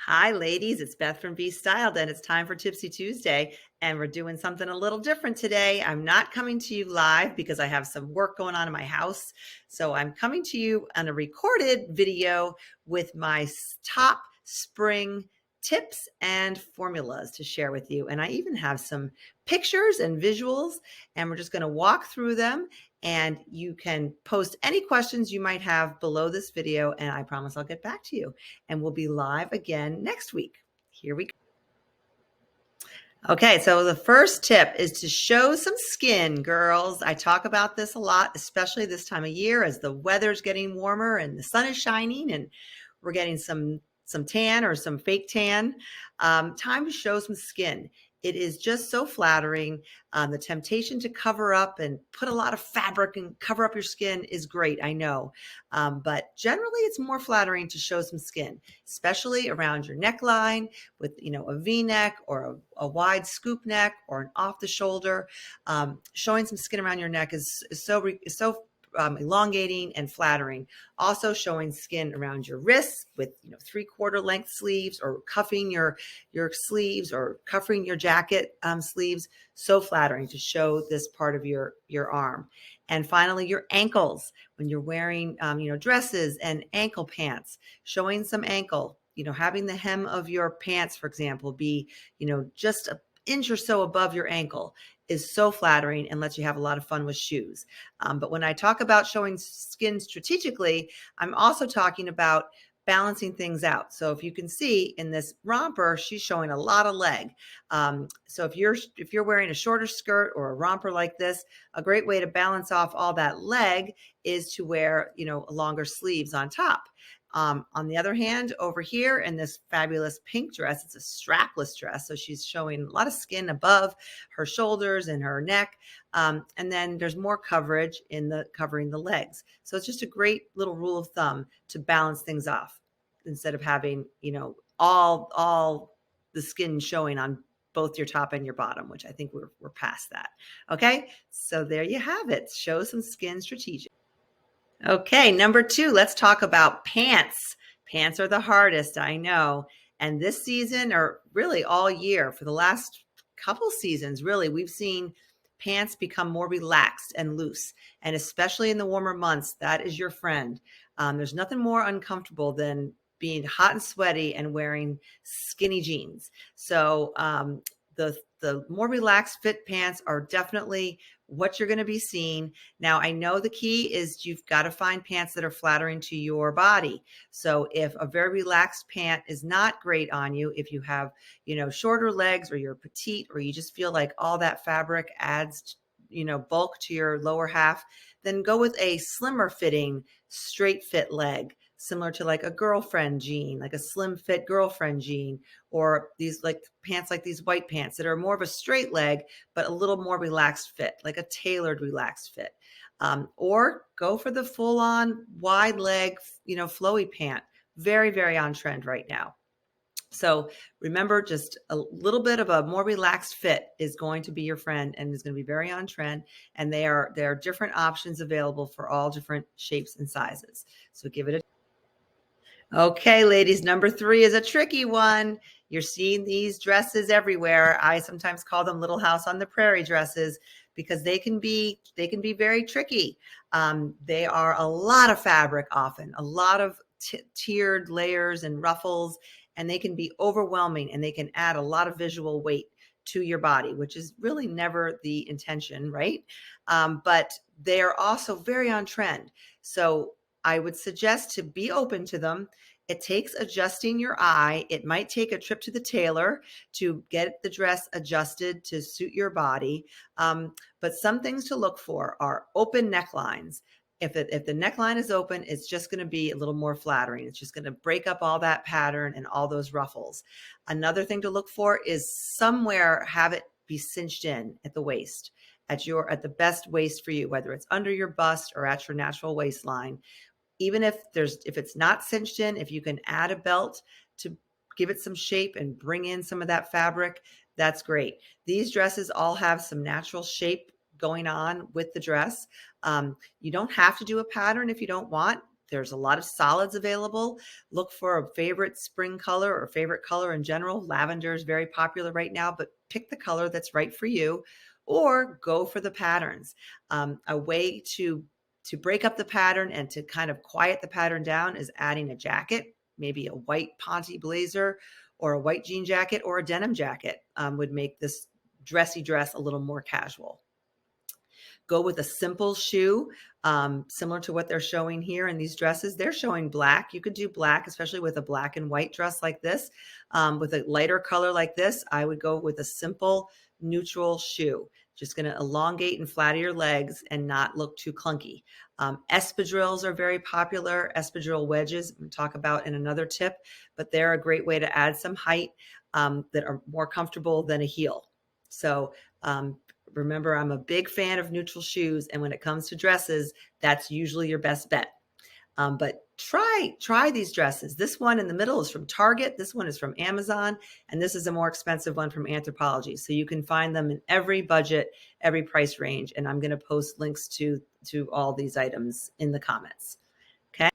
Hi, ladies. It's Beth from Be Styled, and it's time for Tipsy Tuesday. And we're doing something a little different today. I'm not coming to you live because I have some work going on in my house. So I'm coming to you on a recorded video with my top spring tips and formulas to share with you. And I even have some pictures and visuals, and we're just going to walk through them. And you can post any questions you might have below this video, and I promise I'll get back to you. And we'll be live again next week. Here we go. Okay, so the first tip is to show some skin, girls. I talk about this a lot, especially this time of year as the weather's getting warmer and the sun is shining and we're getting some tan or some fake tan. Time to show some skin. It is just so flattering. The temptation to cover up and put a lot of fabric and cover up your skin is great, I know. But generally, it's more flattering to show some skin, especially around your neckline with, a V-neck or a wide scoop neck or an off the shoulder. Showing some skin around your neck is so elongating and flattering. Also showing skin around your wrists with 3/4 length sleeves or cuffing your sleeves or covering your jacket sleeves. So flattering to show this part of your arm. And finally, your ankles when you're wearing dresses and ankle pants, showing some ankle. Having the hem of your pants, for example, be just an inch or so above your ankle is so flattering and lets you have a lot of fun with shoes. But when I talk about showing skin strategically, I'm also talking about balancing things out. So if you can see in this romper, she's showing a lot of leg. So if you're wearing a shorter skirt or a romper like this, a great way to balance off all that leg is to wear, longer sleeves on top. On the other hand, over here in this fabulous pink dress, it's a strapless dress. So she's showing a lot of skin above her shoulders and her neck. And then there's more coverage covering the legs. So it's just a great little rule of thumb to balance things off instead of having, all the skin showing on both your top and your bottom, which I think we're past that. Okay. So there you have it. Show some skin strategic. Okay, number 2, let's talk about pants. Pants are the hardest, I know. And this season, or really all year, for the last couple seasons, really, we've seen pants become more relaxed and loose. And especially in the warmer months, that is your friend. There's nothing more uncomfortable than being hot and sweaty and wearing skinny jeans. So the more relaxed fit pants are definitely what you're going to be seeing. Now, I know the key is you've got to find pants that are flattering to your body. So if a very relaxed pant is not great on you, if you have, shorter legs or you're petite or you just feel like all that fabric adds, bulk to your lower half, then go with a slimmer fitting straight fit leg, similar to like a girlfriend jean, like a slim fit girlfriend jean, or these like pants like these white pants that are more of a straight leg, but a little more relaxed fit, like a tailored relaxed fit. Or go for the full on wide leg, flowy pant. Very, very on trend right now. So remember, just a little bit of a more relaxed fit is going to be your friend and is going to be very on trend. And there are different options available for all different shapes and sizes. So give it a Okay, ladies, number 3 is a tricky one. You're seeing these dresses everywhere. I sometimes call them Little House on the Prairie dresses because they can be very tricky. They are a lot of fabric often, a lot of tiered layers and ruffles, and they can be overwhelming and they can add a lot of visual weight to your body, which is really never the intention, right? But they are also very on trend. So I would suggest to be open to them. It takes adjusting your eye. It might take a trip to the tailor to get the dress adjusted to suit your body. But some things to look for are open necklines. If the neckline is open, it's just going to be a little more flattering. It's just going to break up all that pattern and all those ruffles. Another thing to look for is somewhere have it be cinched in at the waist, at the best waist for you, whether it's under your bust or at your natural waistline. Even if it's not cinched in, if you can add a belt to give it some shape and bring in some of that fabric, that's great. These dresses all have some natural shape going on with the dress. You don't have to do a pattern if you don't want. There's a lot of solids available. Look for a favorite spring color or favorite color in general. Lavender is very popular right now, but pick the color that's right for you, or go for the patterns. A way to break up the pattern and to kind of quiet the pattern down is adding a jacket, maybe a white ponte blazer or a white jean jacket or a denim jacket would make this dressy dress a little more casual. Go with a simple shoe, similar to what they're showing here in these dresses. They're showing black. You could do black, especially with a black and white dress like this. With a lighter color like this, I would go with a simple neutral shoe. Just going to elongate and flatten your legs and not look too clunky. Espadrilles are very popular. Espadrille wedges, we'll talk about in another tip, but they're a great way to add some height that are more comfortable than a heel. So remember, I'm a big fan of neutral shoes, and when it comes to dresses, that's usually your best bet. But try these dresses. This one in the middle is from Target. This one is from Amazon, and this is a more expensive one from Anthropologie. So you can find them in every budget, every price range, and I'm going to post links to all these items in the comments. Okay.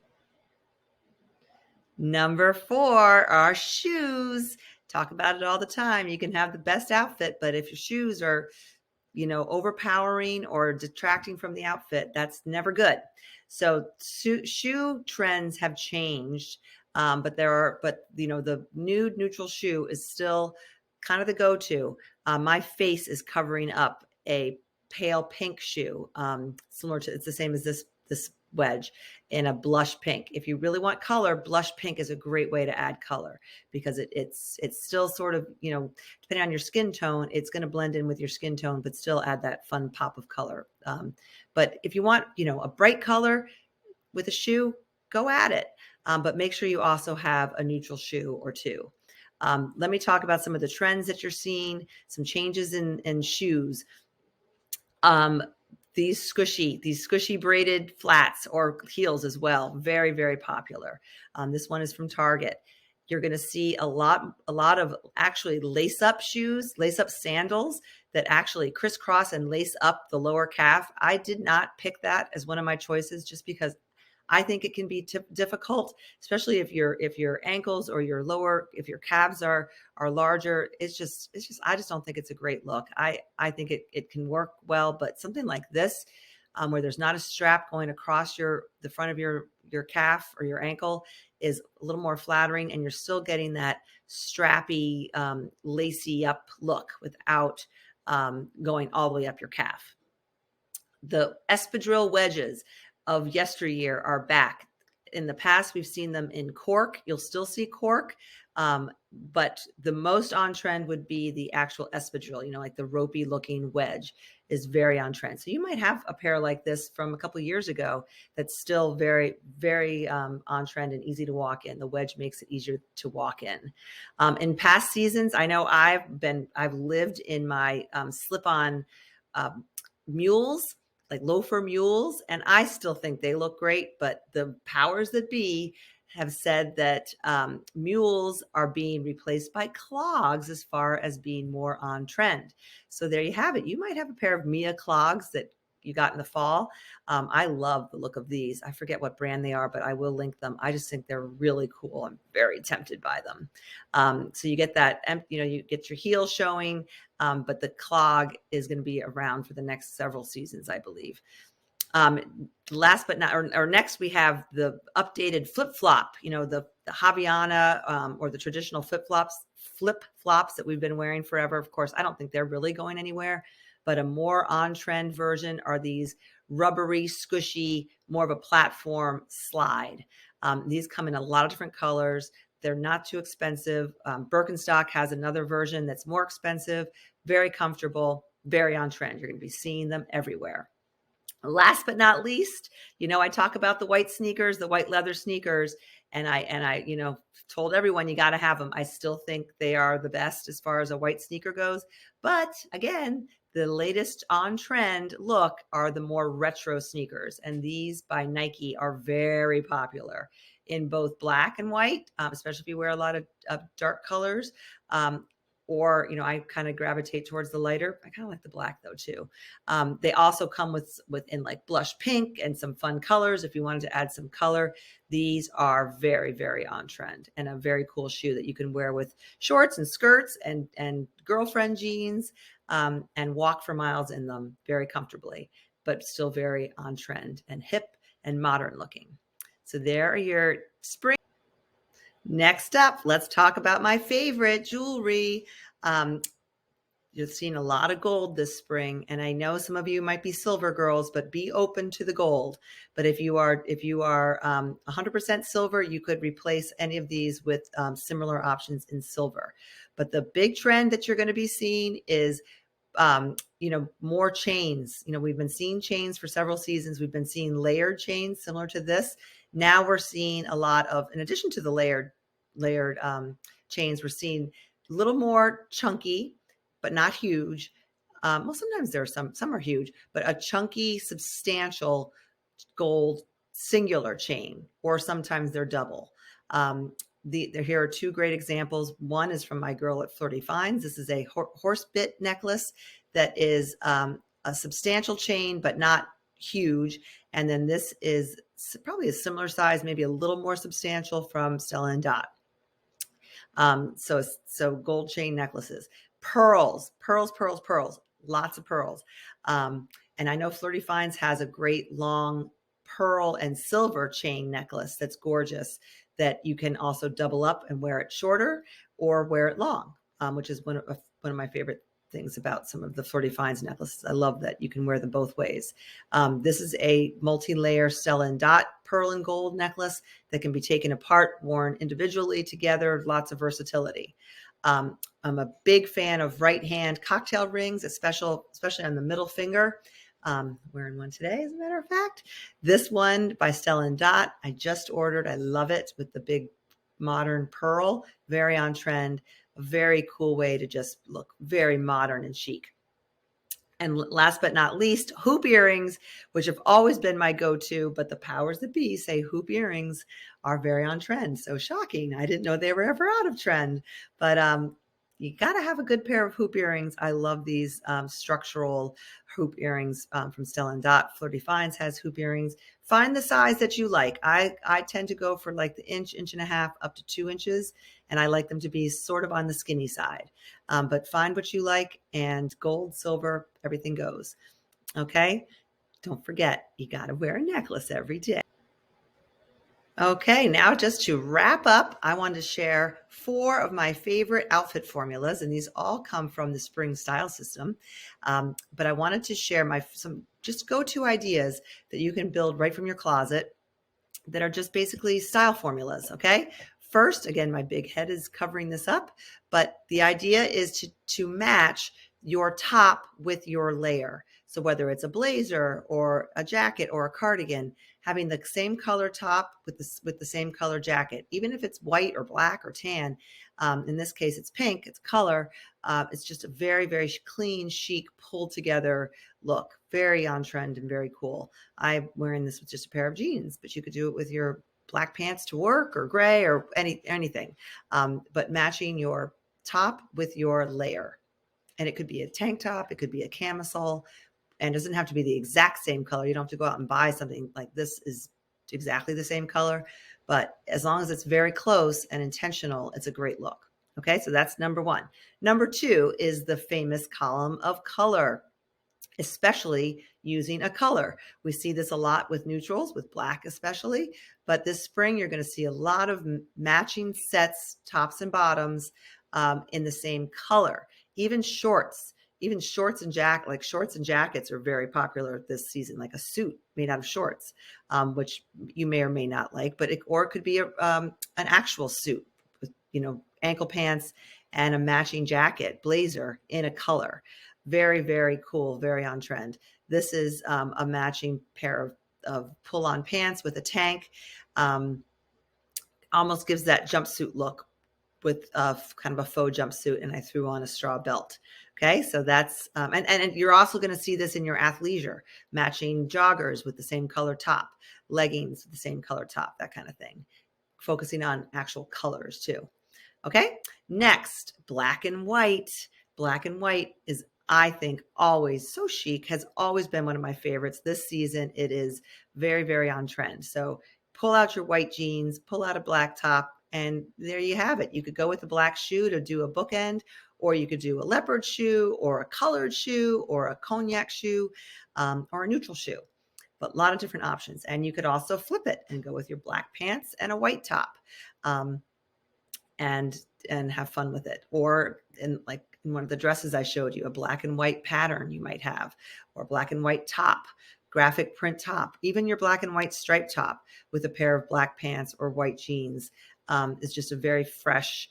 Number 4 are shoes. Talk about it all the time. You can have the best outfit, but if your shoes are overpowering or detracting from the outfit, that's never good. So shoe trends have changed, but the nude neutral shoe is still kind of the go-to. My face is covering up a pale pink shoe, similar to, it's the same as this wedge in a blush pink. If you really want color, blush pink is a great way to add color because it's still sort of, depending on your skin tone, it's going to blend in with your skin tone, but still add that fun pop of color. But if you want, a bright color with a shoe, go at it. But make sure you also have a neutral shoe or two. Let me talk about some of the trends that you're seeing, some changes in shoes. These squishy braided flats or heels as well. Very, very popular. This one is from Target. You're going to see a lot of actually lace up shoes, lace up sandals that actually crisscross and lace up the lower calf. I did not pick that as one of my choices just because I think it can be difficult, especially if your ankles or if your calves are larger. It's just I just don't think it's a great look. I think it can work well, but something like this, where there's not a strap going across the front of your calf or your ankle, is a little more flattering, and you're still getting that strappy, lacy up look without going all the way up your calf. The espadrille wedges of yesteryear are back. In the past, we've seen them in cork. You'll still see cork, but the most on trend would be the actual espadrille, like the ropey looking wedge is very on trend. So you might have a pair like this from a couple of years ago that's still very, very on trend and easy to walk in. The wedge makes it easier to walk in. In past seasons, I know I've lived in my slip-on mules, like loafer mules, and I still think they look great, but the powers that be have said that mules are being replaced by clogs as far as being more on trend. So there you have it. You might have a pair of Mia clogs that you got in the fall. I love the look of these. I forget what brand they are, but I will link them. I just think they're really cool. I'm very tempted by them. So you get that, you get your heel showing, but the clog is going to be around for the next several seasons, I believe. Last but not, or next, we have the updated flip-flop, the Havaiana or the traditional flip-flops that we've been wearing forever. Of course, I don't think they're really going anywhere, but a more on-trend version are these rubbery, squishy, more of a platform slide. These come in a lot of different colors. They're not too expensive. Birkenstock has another version that's more expensive, very comfortable, very on trend. You're going to be seeing them everywhere. Last but not least, I talk about the white sneakers, the white leather sneakers, and I told everyone you got to have them. I still think they are the best as far as a white sneaker goes. But again, the latest on trend look are the more retro sneakers, and these by Nike are very popular in both black and white, especially if you wear a lot of dark colors. or, I kind of gravitate towards the lighter. I kind of like the black though too. They also come within like blush pink and some fun colors. If you wanted to add some color, these are very, very on trend, and a very cool shoe that you can wear with shorts and skirts and girlfriend jeans, and walk for miles in them very comfortably, but still very on trend and hip and modern looking. So there are your spring. Next up, let's talk about my favorite jewelry. Um, you've seen a lot of gold this spring, and I know some of you might be silver girls, but be open to the gold. But if you are 100% silver, you could replace any of these with similar options in silver. But the big trend that you're going to be seeing is more chains. We've been seeing chains for several seasons. We've been seeing layered chains similar to this. Now we're seeing a lot of, in addition to the layered chains, we're seeing a little more chunky, but not huge. Well, sometimes there are some are huge, but a chunky, substantial gold singular chain, or sometimes they're double. Here are two great examples. One is from my girl at Flirty Finds. This is a horse bit necklace that is a substantial chain, but not huge. And then this is probably a similar size, maybe a little more substantial, from Stella and Dot. So gold chain necklaces, pearls, lots of pearls. And I know Flirty Finds has a great long pearl and silver chain necklace that's gorgeous, that you can also double up and wear it shorter or wear it long, which is one of my favorite things about some of the Flirty Finds necklaces. I love that you can wear them both ways. This is a multi-layer Stella and Dot pearl and gold necklace that can be taken apart, worn individually, together, lots of versatility. I'm a big fan of right hand cocktail rings, especially on the middle finger. Wearing one today, as a matter of fact. This one by Stella and Dot, I just ordered. I love it, with the big modern pearl, very on trend. A very cool way to just look very modern and chic. And last but not least, hoop earrings, which have always been my go-to, but the powers that be say hoop earrings are very on trend. So shocking. I didn't know they were ever out of trend, but you got to have a good pair of hoop earrings. I love these structural hoop earrings from Stella and Dot. Flirty Finds has hoop earrings. Find the size that you like. I tend to go for like the inch and a half up to 2 inches, and I like them to be sort of on the skinny side. But find what you like, and gold, silver, everything goes. Okay? Don't forget, you got to wear a necklace every day. Okay, now just to wrap up, I wanted to share 4 of my favorite outfit formulas, and these all come from the Spring Style System. But I wanted to share some just go-to ideas that you can build right from your closet that are just basically style formulas. Okay, first, again, my big head is covering this up, but the idea is to match your top with your layer. So whether it's a blazer or a jacket or a cardigan, having the same color top with the same color jacket, even if it's white or black or tan. In this case, it's pink. It's color. It's just a very, very clean, chic, pulled together look. Very on trend and very cool. I'm wearing this with just a pair of jeans, but you could do it with your black pants to work, or gray, or anything. But matching your top with your layer. And it could be a tank top. It could be a camisole. And it doesn't have to be the exact same color. You don't have to go out and buy something like this is exactly the same color, but as long as it's very close and intentional, it's a great look. Okay, so that's number 1. Number 2 is the famous column of color, especially using a color. We see this a lot with neutrals, with black especially, but this spring you're going to see a lot of matching sets, tops and bottoms, in the same color. Even shorts and jackets are very popular this season, like a suit made out of shorts, which you may or may not like, but it could be an actual suit with, ankle pants and a matching jacket, blazer in a color. Very, very cool, very on trend. This is a matching pair of pull-on pants with a tank. Almost gives that jumpsuit look, with kind of a faux jumpsuit, and I threw on a straw belt. Okay, so that's, and you're also going to see this in your athleisure, matching joggers with the same color top, leggings with the same color top, that kind of thing. Focusing on actual colors too. Okay, next, black and white. Black and white is, I think, always so chic, has always been one of my favorites. This season, it is very, very on trend. So pull out your white jeans, pull out a black top, and there you have it. You could go with a black shoe to do a bookend, or you could do a leopard shoe, or a colored shoe, or a cognac shoe, or a neutral shoe. But a lot of different options. And you could also flip it and go with your black pants and a white top. Um, and have fun with it. Or in like in one of the dresses I showed you, a black and white pattern you might have, or black and white top, graphic print top, even your black and white striped top with a pair of black pants or white jeans is just a very fresh,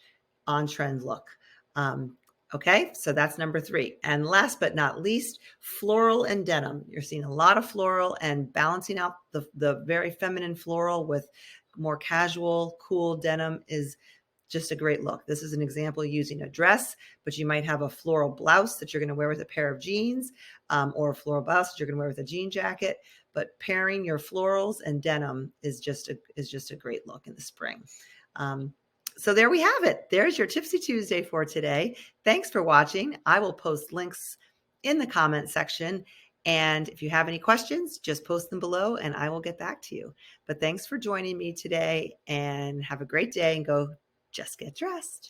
on trend look. Okay, so that's number 3. And last but not least, floral and denim. You're seeing a lot of floral, and balancing out the very feminine floral with more casual, cool denim is just a great look. This is an example using a dress, but you might have a floral blouse that you're going to wear with a pair of jeans, or a floral blouse that you're going to wear with a jean jacket. But pairing your florals and denim is just a great look in the spring. So there we have it. There's your Tipsy Tuesday for today. Thanks for watching. I will post links in the comment section. And if you have any questions, just post them below and I will get back to you. But thanks for joining me today, and have a great day, and go just get dressed.